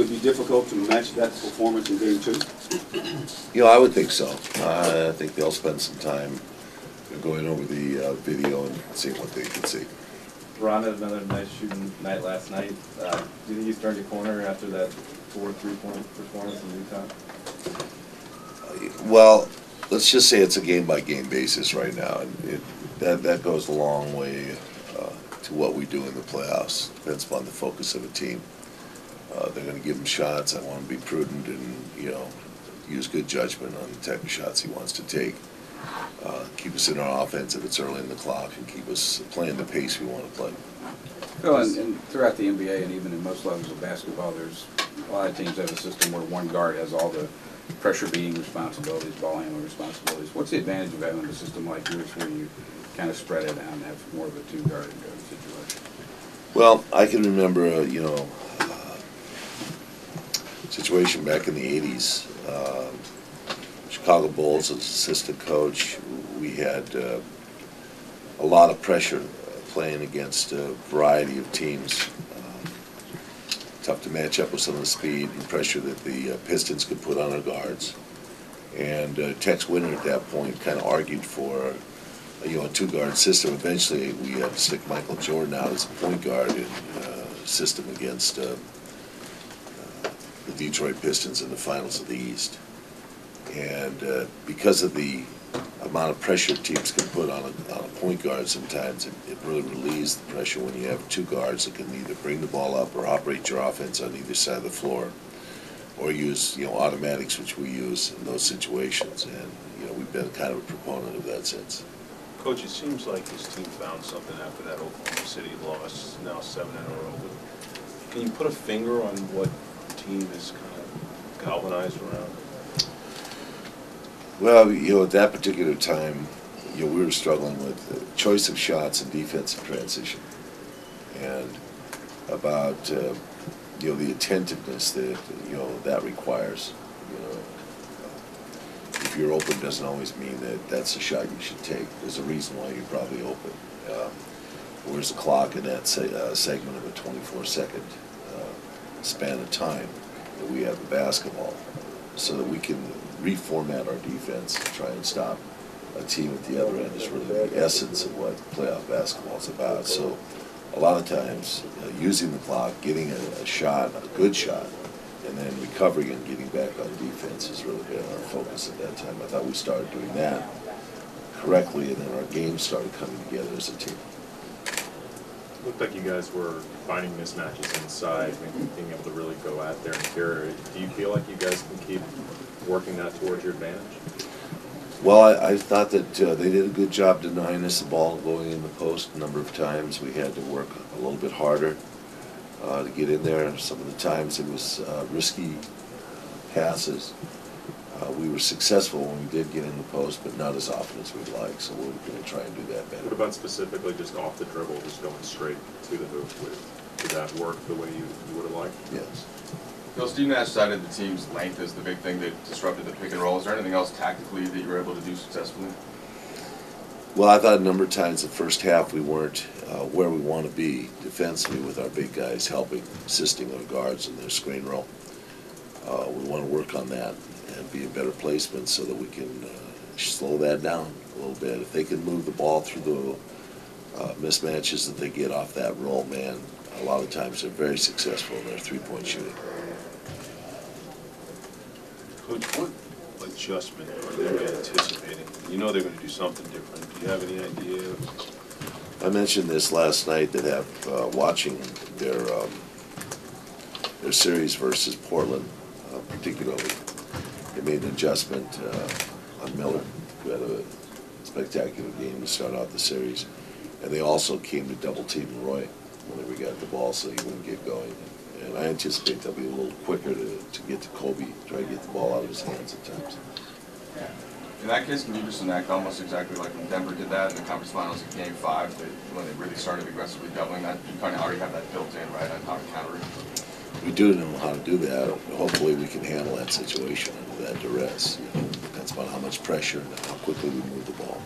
would it be difficult to match that performance in game 2? I would think so. I think they'll spend some time going over the video and seeing what they can see. Ron had another nice shooting night last night. Do you think he's turned a corner after that 4 3-point performance in Utah? Well, let's just say it's a game-by-game basis right now, and that goes a long way to what we do in the playoffs. Depends upon the focus of a team. They're going to give him shots. I want to be prudent and use good judgment on the type of shots he wants to take. Keep us in our offense if it's early in the clock, and keep us playing the pace we want to play. Phil, and throughout the NBA and even in most levels of basketball, there's a lot of teams have a system where one guard has all the pressure beating responsibilities, ball handling responsibilities. What's the advantage of having a system like yours where you kind of spread it out and have more of a two-guard situation? Well, I can remember, situation back in the 80s. Chicago Bulls as assistant coach, we had a lot of pressure playing against a variety of teams. Tough to match up with some of the speed and pressure that the Pistons could put on our guards. And Tex Winter at that point kind of argued for a two-guard system. Eventually we had to stick Michael Jordan out as a point guard in a system against the Detroit Pistons in the finals of the East. And because of the amount of pressure teams can put on a point guard sometimes, it really relieves the pressure when you have two guards that can either bring the ball up or operate your offense on either side of the floor, or use automatics, which we use in those situations. And we've been kind of a proponent of that since. Coach, it seems like his team found something after that Oklahoma City loss, now 7 in a row. Can you put a finger on what the team is kind of galvanized around? Well, at that particular time, we were struggling with the choice of shots and defensive transition, and about the attentiveness that that requires. If you're open, doesn't always mean that that's a shot you should take. There's a reason why you're probably open. Where's the clock in that segment of a 24-second span of time that we have the basketball, so that we can reformat our defense to try and stop a team at the other end is really the essence of what playoff basketball is about. So a lot of times using the clock, getting a shot, a good shot, and then recovering and getting back on defense has really been our focus at that time. I thought we started doing that correctly, and then our games started coming together as a team. Looked like you guys were finding mismatches inside, maybe being able to really go out there and carry it. Do you feel like you guys can keep working that towards your advantage? Well, I thought that they did a good job denying us the ball going in the post a number of times. We had to work a little bit harder to get in there. Some of the times it was risky passes. We were successful when we did get in the post, but not as often as we'd like, so we're going to try and do that better. What about specifically just off the dribble, just going straight to the hoop? Did that work the way you would have liked? Yes. Bill, Steve Nash cited the team's length as the big thing that disrupted the pick and roll. Is there anything else tactically that you were able to do successfully? Well, I thought a number of times the first half we weren't where we want to be defensively with our big guys helping, assisting our guards in their screen roll. We want to work on that and be a better placement so that we can slow that down a little bit. If they can move the ball through the mismatches that they get off that roll, man, a lot of times they're very successful in their three-point shooting. Coach, what adjustment are they anticipating? You know they're going to do something different. Do you have any idea? I mentioned this last night that watching their series versus Portland, particularly, they made an adjustment on Miller, who had a spectacular game to start out the series, and they also came to double team Roy whenever he got the ball so he wouldn't get going. And I anticipate they'll be a little quicker to get to Kobe, try to get the ball out of his hands at times. In that case, can you just enact almost exactly like when Denver did that in the conference finals in Game 5, when they really started aggressively doubling that? You kind of already have that built in, right, on how to counter it? We do know how to do that. Hopefully we can handle that situation under that duress. Depends on how much pressure and how quickly we move the ball.